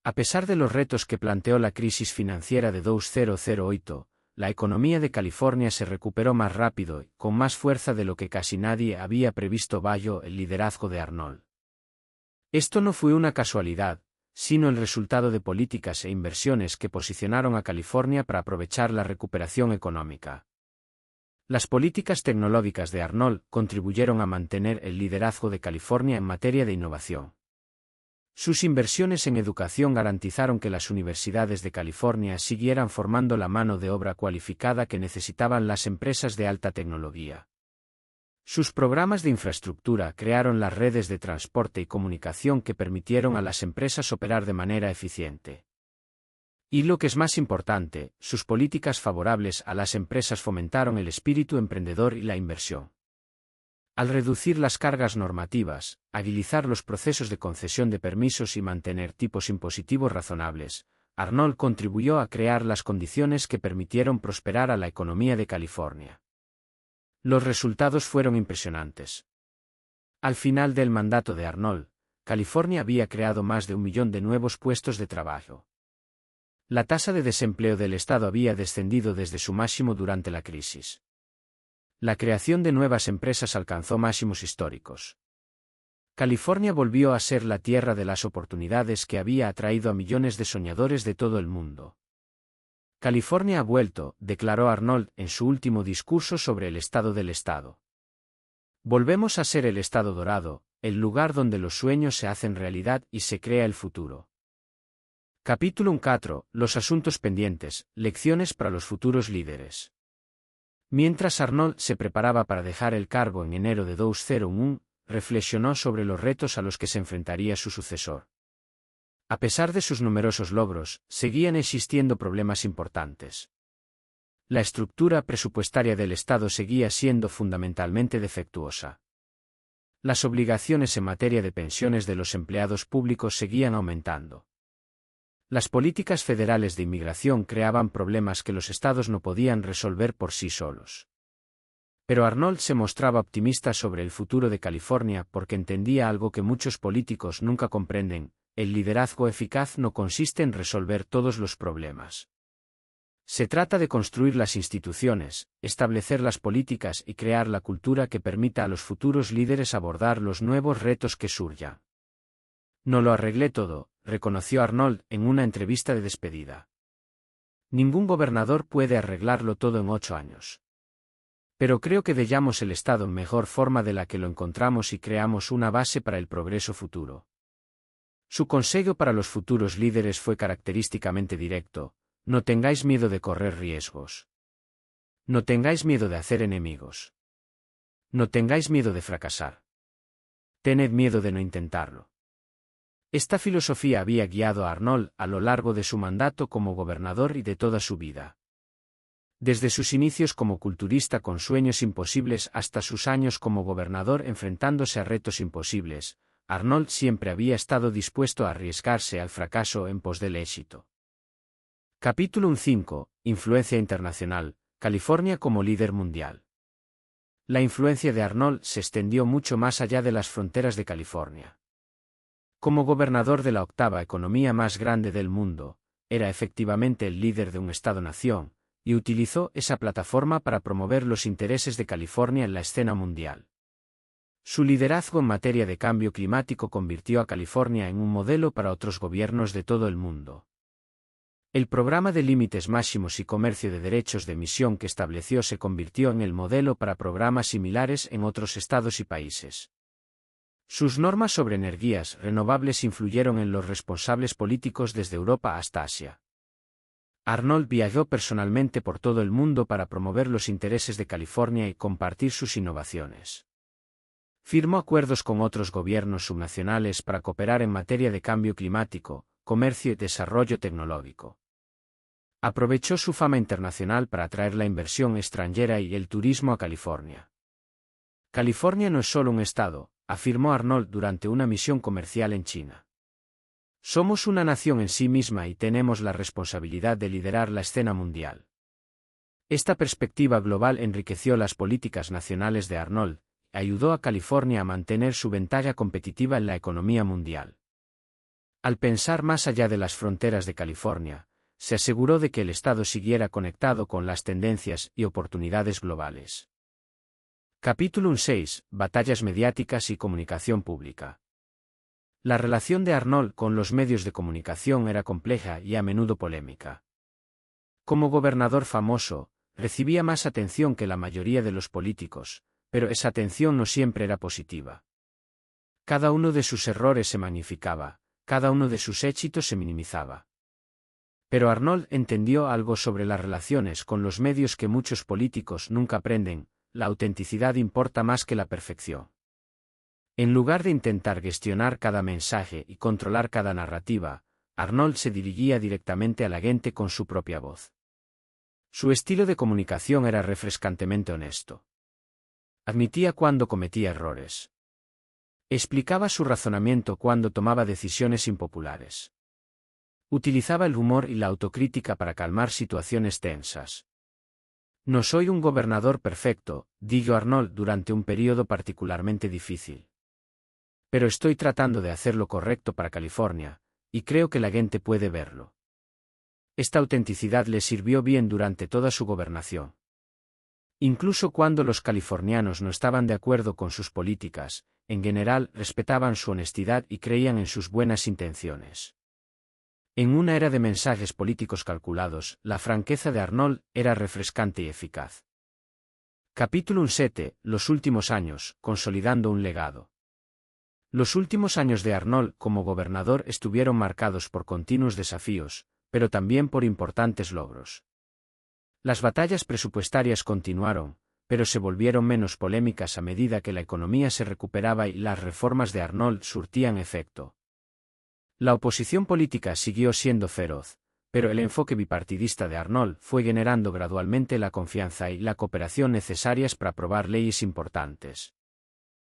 A pesar de los retos que planteó la crisis financiera de 2008, la economía de California se recuperó más rápido y con más fuerza de lo que casi nadie había previsto bajo el liderazgo de Arnold. Esto no fue una casualidad, sino el resultado de políticas e inversiones que posicionaron a California para aprovechar la recuperación económica. Las políticas tecnológicas de Arnold contribuyeron a mantener el liderazgo de California en materia de innovación. Sus inversiones en educación garantizaron que las universidades de California siguieran formando la mano de obra cualificada que necesitaban las empresas de alta tecnología. Sus programas de infraestructura crearon las redes de transporte y comunicación que permitieron a las empresas operar de manera eficiente. Y lo que es más importante, sus políticas favorables a las empresas fomentaron el espíritu emprendedor y la inversión. Al reducir las cargas normativas, agilizar los procesos de concesión de permisos y mantener tipos impositivos razonables, Arnold contribuyó a crear las condiciones que permitieron prosperar a la economía de California. Los resultados fueron impresionantes. Al final del mandato de Arnold, California había creado más de 1 millón de nuevos puestos de trabajo. La tasa de desempleo del estado había descendido desde su máximo durante la crisis. La creación de nuevas empresas alcanzó máximos históricos. California volvió a ser la tierra de las oportunidades que había atraído a millones de soñadores de todo el mundo. California ha vuelto, declaró Arnold en su último discurso sobre el estado del estado. Volvemos a ser el estado dorado, el lugar donde los sueños se hacen realidad y se crea el futuro. Capítulo 4. Los asuntos pendientes, lecciones para los futuros líderes. Mientras Arnold se preparaba para dejar el cargo en enero de 2001, reflexionó sobre los retos a los que se enfrentaría su sucesor. A pesar de sus numerosos logros, seguían existiendo problemas importantes. La estructura presupuestaria del Estado seguía siendo fundamentalmente defectuosa. Las obligaciones en materia de pensiones de los empleados públicos seguían aumentando. Las políticas federales de inmigración creaban problemas que los estados no podían resolver por sí solos. Pero Arnold se mostraba optimista sobre el futuro de California porque entendía algo que muchos políticos nunca comprenden: el liderazgo eficaz no consiste en resolver todos los problemas. Se trata de construir las instituciones, establecer las políticas y crear la cultura que permita a los futuros líderes abordar los nuevos retos que surjan. No lo arreglé todo, reconoció Arnold en una entrevista de despedida. Ningún gobernador puede arreglarlo todo en 8 años. Pero creo que veamos el Estado en mejor forma de la que lo encontramos y creamos una base para el progreso futuro. Su consejo para los futuros líderes fue característicamente directo: no tengáis miedo de correr riesgos. No tengáis miedo de hacer enemigos. No tengáis miedo de fracasar. Tened miedo de no intentarlo. Esta filosofía había guiado a Arnold a lo largo de su mandato como gobernador y de toda su vida. Desde sus inicios como culturista con sueños imposibles hasta sus años como gobernador enfrentándose a retos imposibles, Arnold siempre había estado dispuesto a arriesgarse al fracaso en pos del éxito. Capítulo 5. Influencia internacional. California como líder mundial. La influencia de Arnold se extendió mucho más allá de las fronteras de California. Como gobernador de la octava economía más grande del mundo, era efectivamente el líder de un Estado-nación, y utilizó esa plataforma para promover los intereses de California en la escena mundial. Su liderazgo en materia de cambio climático convirtió a California en un modelo para otros gobiernos de todo el mundo. El programa de límites máximos y comercio de derechos de emisión que estableció se convirtió en el modelo para programas similares en otros estados y países. Sus normas sobre energías renovables influyeron en los responsables políticos desde Europa hasta Asia. Arnold viajó personalmente por todo el mundo para promover los intereses de California y compartir sus innovaciones. Firmó acuerdos con otros gobiernos subnacionales para cooperar en materia de cambio climático, comercio y desarrollo tecnológico. Aprovechó su fama internacional para atraer la inversión extranjera y el turismo a California. California no es solo un estado, afirmó Arnold durante una misión comercial en China. Somos una nación en sí misma y tenemos la responsabilidad de liderar la escena mundial. Esta perspectiva global enriqueció las políticas nacionales de Arnold y ayudó a California a mantener su ventaja competitiva en la economía mundial. Al pensar más allá de las fronteras de California, se aseguró de que el Estado siguiera conectado con las tendencias y oportunidades globales. Capítulo 6. Batallas mediáticas y comunicación pública. La relación de Arnold con los medios de comunicación era compleja y a menudo polémica. Como gobernador famoso, recibía más atención que la mayoría de los políticos, pero esa atención no siempre era positiva. Cada uno de sus errores se magnificaba, cada uno de sus éxitos se minimizaba. Pero Arnold entendió algo sobre las relaciones con los medios que muchos políticos nunca aprenden: la autenticidad importa más que la perfección. En lugar de intentar gestionar cada mensaje y controlar cada narrativa, Arnold se dirigía directamente a la gente con su propia voz. Su estilo de comunicación era refrescantemente honesto. Admitía cuando cometía errores. Explicaba su razonamiento cuando tomaba decisiones impopulares. Utilizaba el humor y la autocrítica para calmar situaciones tensas. No soy un gobernador perfecto, dijo Arnold durante un periodo particularmente difícil. Pero estoy tratando de hacer lo correcto para California, y creo que la gente puede verlo. Esta autenticidad le sirvió bien durante toda su gobernación. Incluso cuando los californianos no estaban de acuerdo con sus políticas, en general respetaban su honestidad y creían en sus buenas intenciones. En una era de mensajes políticos calculados, la franqueza de Arnold era refrescante y eficaz. Capítulo 7. Los últimos años, consolidando un legado. Los últimos años de Arnold como gobernador estuvieron marcados por continuos desafíos, pero también por importantes logros. Las batallas presupuestarias continuaron, pero se volvieron menos polémicas a medida que la economía se recuperaba y las reformas de Arnold surtían efecto. La oposición política siguió siendo feroz, pero el enfoque bipartidista de Arnold fue generando gradualmente la confianza y la cooperación necesarias para aprobar leyes importantes.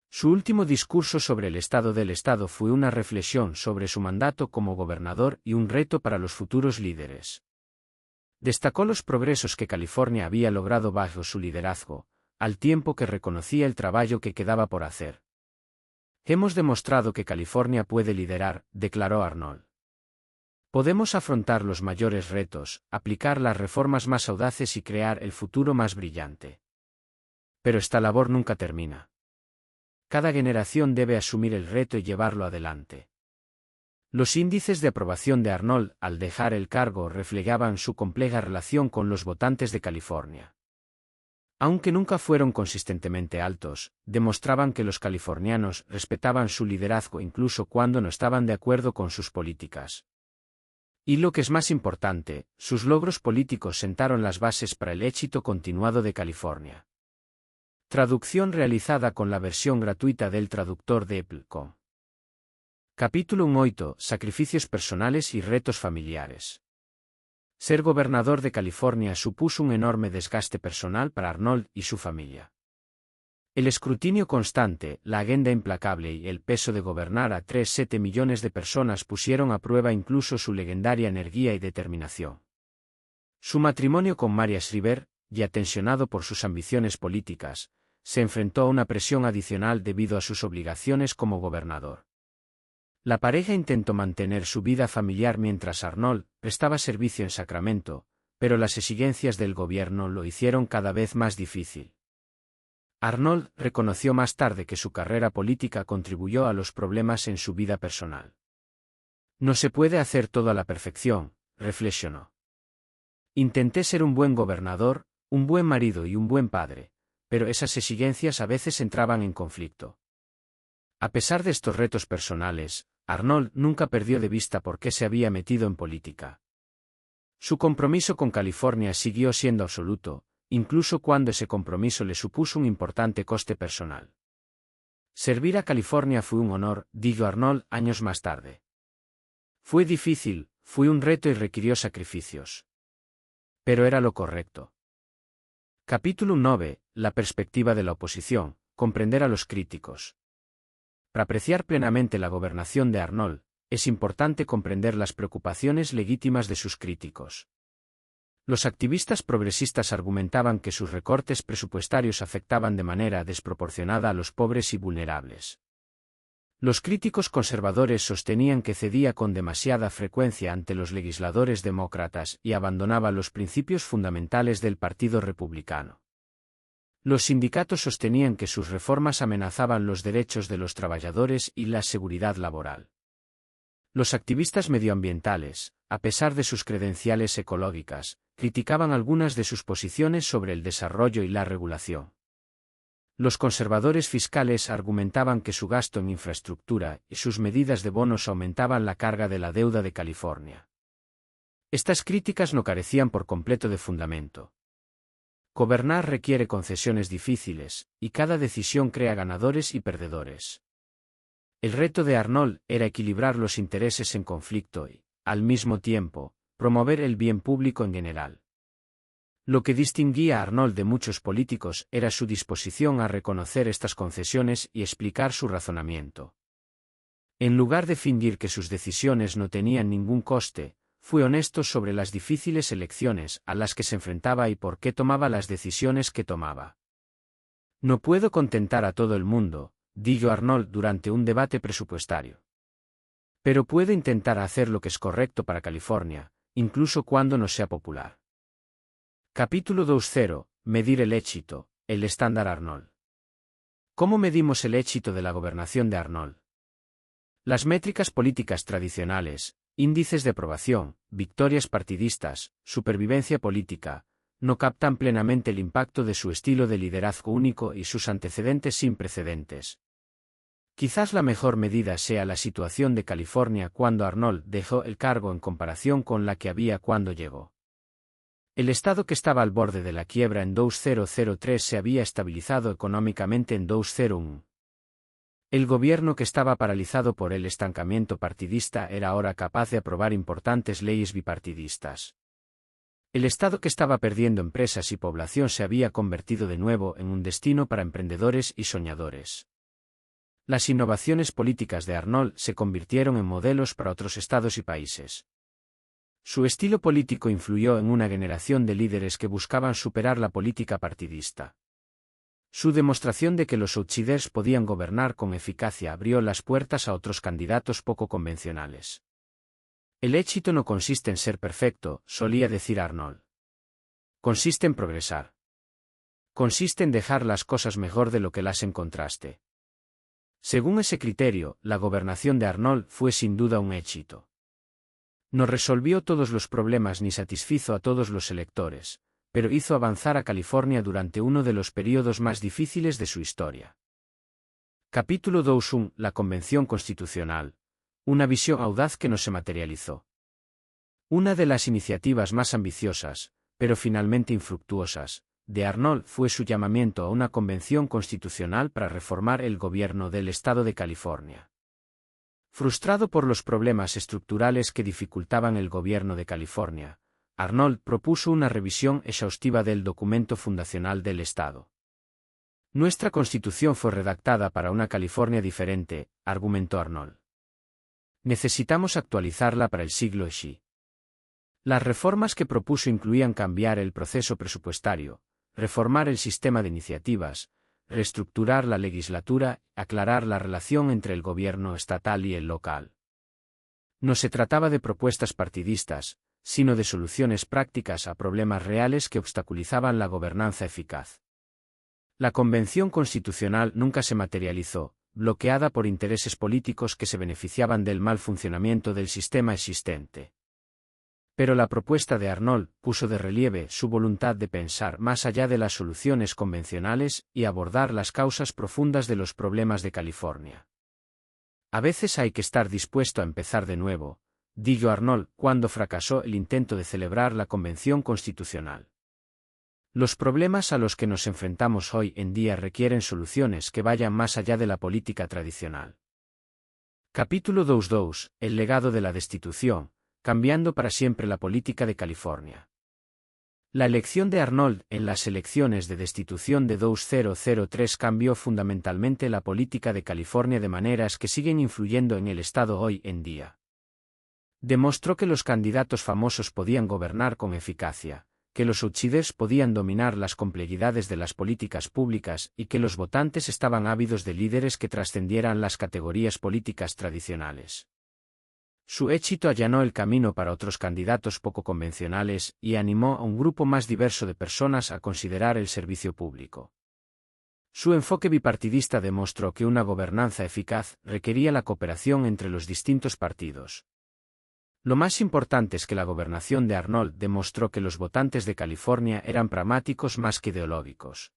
Su último discurso sobre el estado del Estado fue una reflexión sobre su mandato como gobernador y un reto para los futuros líderes. Destacó los progresos que California había logrado bajo su liderazgo, al tiempo que reconocía el trabajo que quedaba por hacer. Hemos demostrado que California puede liderar, declaró Arnold. Podemos afrontar los mayores retos, aplicar las reformas más audaces y crear el futuro más brillante. Pero esta labor nunca termina. Cada generación debe asumir el reto y llevarlo adelante. Los índices de aprobación de Arnold al dejar el cargo reflejaban su compleja relación con los votantes de California. Aunque nunca fueron consistentemente altos, demostraban que los californianos respetaban su liderazgo incluso cuando no estaban de acuerdo con sus políticas. Y lo que es más importante, sus logros políticos sentaron las bases para el éxito continuado de California. Traducción realizada con la versión gratuita del traductor de Apple.com. Capítulo 8. Sacrificios personales y retos familiares. Ser gobernador de California supuso un enorme desgaste personal para Arnold y su familia. El escrutinio constante, la agenda implacable y el peso de gobernar a 3,7 millones de personas pusieron a prueba incluso su legendaria energía y determinación. Su matrimonio con Maria Shriver, ya tensionado por sus ambiciones políticas, se enfrentó a una presión adicional debido a sus obligaciones como gobernador. La pareja intentó mantener su vida familiar mientras Arnold prestaba servicio en Sacramento, pero las exigencias del gobierno lo hicieron cada vez más difícil. Arnold reconoció más tarde que su carrera política contribuyó a los problemas en su vida personal. No se puede hacer todo a la perfección, reflexionó. Intenté ser un buen gobernador, un buen marido y un buen padre, pero esas exigencias a veces entraban en conflicto. A pesar de estos retos personales, Arnold nunca perdió de vista por qué se había metido en política. Su compromiso con California siguió siendo absoluto, incluso cuando ese compromiso le supuso un importante coste personal. Servir a California fue un honor, dijo Arnold años más tarde. Fue difícil, fue un reto y requirió sacrificios. Pero era lo correcto. Capítulo 9. La perspectiva de la oposición, comprender a los críticos. Para apreciar plenamente la gobernación de Arnold, es importante comprender las preocupaciones legítimas de sus críticos. Los activistas progresistas argumentaban que sus recortes presupuestarios afectaban de manera desproporcionada a los pobres y vulnerables. Los críticos conservadores sostenían que cedía con demasiada frecuencia ante los legisladores demócratas y abandonaba los principios fundamentales del Partido Republicano. Los sindicatos sostenían que sus reformas amenazaban los derechos de los trabajadores y la seguridad laboral. Los activistas medioambientales, a pesar de sus credenciales ecológicas, criticaban algunas de sus posiciones sobre el desarrollo y la regulación. Los conservadores fiscales argumentaban que su gasto en infraestructura y sus medidas de bonos aumentaban la carga de la deuda de California. Estas críticas no carecían por completo de fundamento. Gobernar requiere concesiones difíciles, y cada decisión crea ganadores y perdedores. El reto de Arnold era equilibrar los intereses en conflicto y, al mismo tiempo, promover el bien público en general. Lo que distinguía a Arnold de muchos políticos era su disposición a reconocer estas concesiones y explicar su razonamiento. En lugar de fingir que sus decisiones no tenían ningún coste, fue honesto sobre las difíciles elecciones a las que se enfrentaba y por qué tomaba las decisiones que tomaba. No puedo contentar a todo el mundo, dijo Arnold durante un debate presupuestario. Pero puedo intentar hacer lo que es correcto para California, incluso cuando no sea popular. Capítulo 2.0. Medir el éxito, el estándar Arnold. ¿Cómo medimos el éxito de la gobernación de Arnold? Las métricas políticas tradicionales, índices de aprobación, victorias partidistas, supervivencia política, no captan plenamente el impacto de su estilo de liderazgo único y sus antecedentes sin precedentes. Quizás la mejor medida sea la situación de California cuando Arnold dejó el cargo en comparación con la que había cuando llegó. El estado que estaba al borde de la quiebra en 2003 se había estabilizado económicamente en 2001. El gobierno que estaba paralizado por el estancamiento partidista era ahora capaz de aprobar importantes leyes bipartidistas. El estado que estaba perdiendo empresas y población se había convertido de nuevo en un destino para emprendedores y soñadores. Las innovaciones políticas de Arnold se convirtieron en modelos para otros estados y países. Su estilo político influyó en una generación de líderes que buscaban superar la política partidista. Su demostración de que los outsiders podían gobernar con eficacia abrió las puertas a otros candidatos poco convencionales. El éxito no consiste en ser perfecto, solía decir Arnold. Consiste en progresar. Consiste en dejar las cosas mejor de lo que las encontraste. Según ese criterio, la gobernación de Arnold fue sin duda un éxito. No resolvió todos los problemas ni satisfizo a todos los electores, pero hizo avanzar a California durante uno de los períodos más difíciles de su historia. Capítulo 2. La Convención Constitucional. Una visión audaz que no se materializó. Una de las iniciativas más ambiciosas, pero finalmente infructuosas, de Arnold fue su llamamiento a una convención constitucional para reformar el gobierno del estado de California. Frustrado por los problemas estructurales que dificultaban el gobierno de California, Arnold propuso una revisión exhaustiva del documento fundacional del estado. Nuestra constitución fue redactada para una California diferente, argumentó Arnold. Necesitamos actualizarla para el siglo XXI. Las reformas que propuso incluían cambiar el proceso presupuestario, reformar el sistema de iniciativas, reestructurar la legislatura, aclarar la relación entre el gobierno estatal y el local. No se trataba de propuestas partidistas, sino de soluciones prácticas a problemas reales que obstaculizaban la gobernanza eficaz. La Convención Constitucional nunca se materializó, bloqueada por intereses políticos que se beneficiaban del mal funcionamiento del sistema existente. Pero la propuesta de Arnold puso de relieve su voluntad de pensar más allá de las soluciones convencionales y abordar las causas profundas de los problemas de California. A veces hay que estar dispuesto a empezar de nuevo, dijo Arnold cuando fracasó el intento de celebrar la Convención Constitucional. Los problemas a los que nos enfrentamos hoy en día requieren soluciones que vayan más allá de la política tradicional. Capítulo 2. El legado de la destitución, cambiando para siempre la política de California. La elección de Arnold en las elecciones de destitución de 2003 cambió fundamentalmente la política de California de maneras que siguen influyendo en el estado hoy en día. Demostró que los candidatos famosos podían gobernar con eficacia, que los outsiders podían dominar las complejidades de las políticas públicas y que los votantes estaban ávidos de líderes que trascendieran las categorías políticas tradicionales. Su éxito allanó el camino para otros candidatos poco convencionales y animó a un grupo más diverso de personas a considerar el servicio público. Su enfoque bipartidista demostró que una gobernanza eficaz requería la cooperación entre los distintos partidos. Lo más importante es que la gobernación de Arnold demostró que los votantes de California eran pragmáticos más que ideológicos.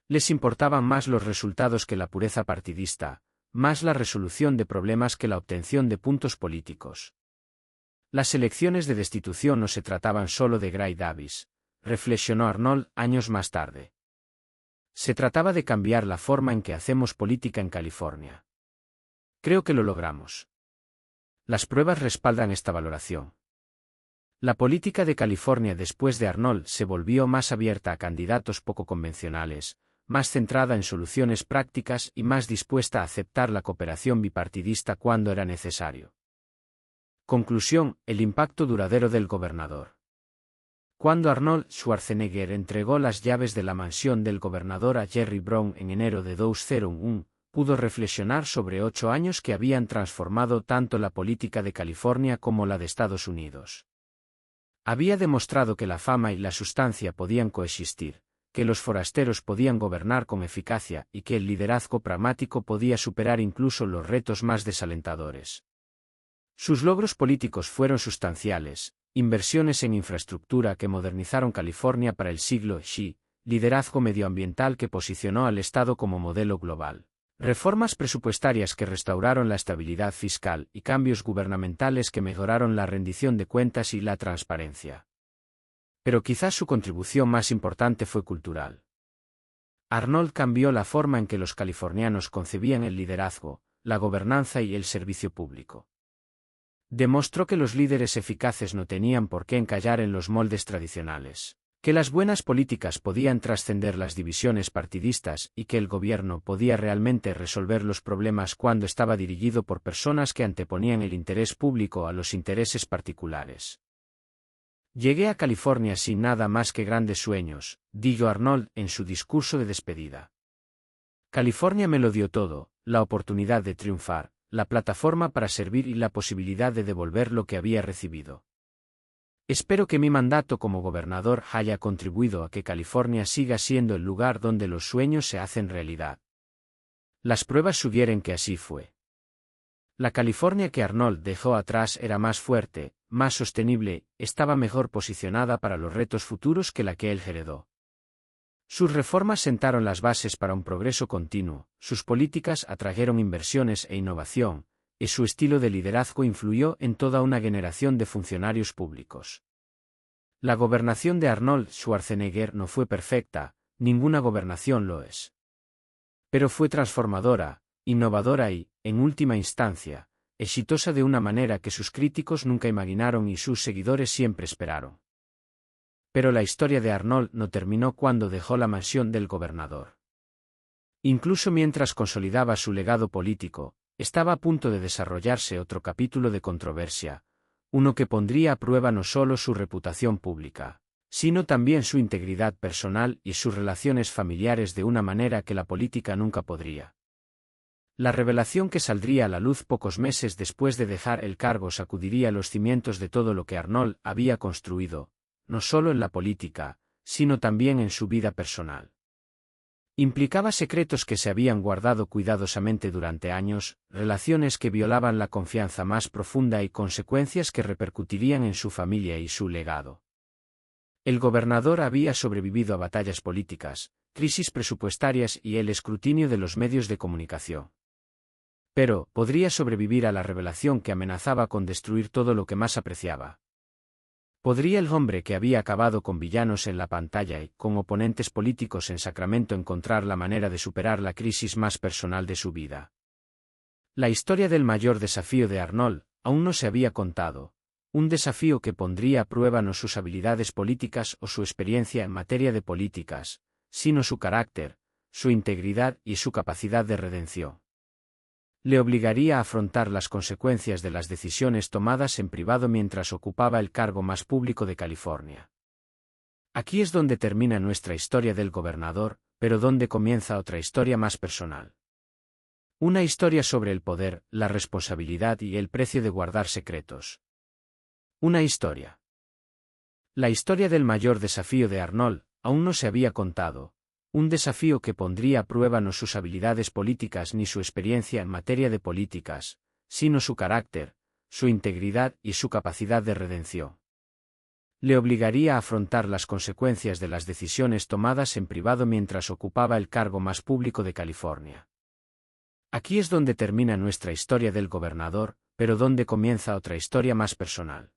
Les importaban más los resultados que la pureza partidista, más la resolución de problemas que la obtención de puntos políticos. Las elecciones de destitución no se trataban solo de Gray Davis, reflexionó Arnold años más tarde. Se trataba de cambiar la forma en que hacemos política en California. Creo que lo logramos. Las pruebas respaldan esta valoración. La política de California después de Arnold se volvió más abierta a candidatos poco convencionales, más centrada en soluciones prácticas y más dispuesta a aceptar la cooperación bipartidista cuando era necesario. Conclusión: el impacto duradero del gobernador. Cuando Arnold Schwarzenegger entregó las llaves de la mansión del gobernador a Jerry Brown en enero de 2001, pudo reflexionar sobre 8 años que habían transformado tanto la política de California como la de Estados Unidos. Había demostrado que la fama y la sustancia podían coexistir, que los forasteros podían gobernar con eficacia y que el liderazgo pragmático podía superar incluso los retos más desalentadores. Sus logros políticos fueron sustanciales: inversiones en infraestructura que modernizaron California para el siglo XXI, liderazgo medioambiental que posicionó al Estado como modelo global, reformas presupuestarias que restauraron la estabilidad fiscal y cambios gubernamentales que mejoraron la rendición de cuentas y la transparencia. Pero quizás su contribución más importante fue cultural. Arnold cambió la forma en que los californianos concebían el liderazgo, la gobernanza y el servicio público. Demostró que los líderes eficaces no tenían por qué encallar en los moldes tradicionales, que las buenas políticas podían trascender las divisiones partidistas y que el gobierno podía realmente resolver los problemas cuando estaba dirigido por personas que anteponían el interés público a los intereses particulares. Llegué a California sin nada más que grandes sueños, dijo Arnold en su discurso de despedida. California me lo dio todo: la oportunidad de triunfar, la plataforma para servir y la posibilidad de devolver lo que había recibido. Espero que mi mandato como gobernador haya contribuido a que California siga siendo el lugar donde los sueños se hacen realidad. Las pruebas sugieren que así fue. La California que Arnold dejó atrás era más fuerte, más sostenible, estaba mejor posicionada para los retos futuros que la que él heredó. Sus reformas sentaron las bases para un progreso continuo, sus políticas atrajeron inversiones e innovación, y su estilo de liderazgo influyó en toda una generación de funcionarios públicos. La gobernación de Arnold Schwarzenegger no fue perfecta, ninguna gobernación lo es. Pero fue transformadora, innovadora y, en última instancia, exitosa de una manera que sus críticos nunca imaginaron y sus seguidores siempre esperaron. Pero la historia de Arnold no terminó cuando dejó la mansión del gobernador. Incluso mientras consolidaba su legado político, estaba a punto de desarrollarse otro capítulo de controversia, uno que pondría a prueba no solo su reputación pública, sino también su integridad personal y sus relaciones familiares de una manera que la política nunca podría. La revelación que saldría a la luz pocos meses después de dejar el cargo sacudiría los cimientos de todo lo que Arnold había construido, no solo en la política, sino también en su vida personal. Implicaba secretos que se habían guardado cuidadosamente durante años, relaciones que violaban la confianza más profunda y consecuencias que repercutirían en su familia y su legado. El gobernador había sobrevivido a batallas políticas, crisis presupuestarias y el escrutinio de los medios de comunicación. Pero, podría sobrevivir a la revelación que amenazaba con destruir todo lo que más apreciaba. ¿Podría el hombre que había acabado con villanos en la pantalla y con oponentes políticos en Sacramento encontrar la manera de superar la crisis más personal de su vida? La historia del mayor desafío de Arnold aún no se había contado, un desafío que pondría a prueba no sus habilidades políticas o su experiencia en materia de políticas, sino su carácter, su integridad y su capacidad de redención. Le obligaría a afrontar las consecuencias de las decisiones tomadas en privado mientras ocupaba el cargo más público de California. Aquí es donde termina nuestra historia del gobernador, pero donde comienza otra historia más personal. Una historia sobre el poder, la responsabilidad y el precio de guardar secretos. Una historia. La historia del mayor desafío de Arnold aún no se había contado. Un desafío que pondría a prueba no sus habilidades políticas ni su experiencia en materia de políticas, sino su carácter, su integridad y su capacidad de redención. Le obligaría a afrontar las consecuencias de las decisiones tomadas en privado mientras ocupaba el cargo más público de California. Aquí es donde termina nuestra historia del gobernador, pero donde comienza otra historia más personal.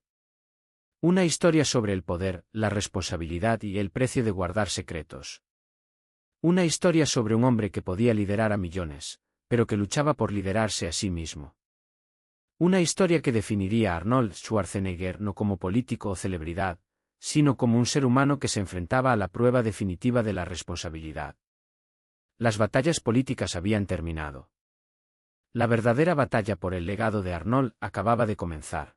Una historia sobre el poder, la responsabilidad y el precio de guardar secretos. Una historia sobre un hombre que podía liderar a millones, pero que luchaba por liderarse a sí mismo. Una historia que definiría a Arnold Schwarzenegger no como político o celebridad, sino como un ser humano que se enfrentaba a la prueba definitiva de la responsabilidad. Las batallas políticas habían terminado. La verdadera batalla por el legado de Arnold acababa de comenzar.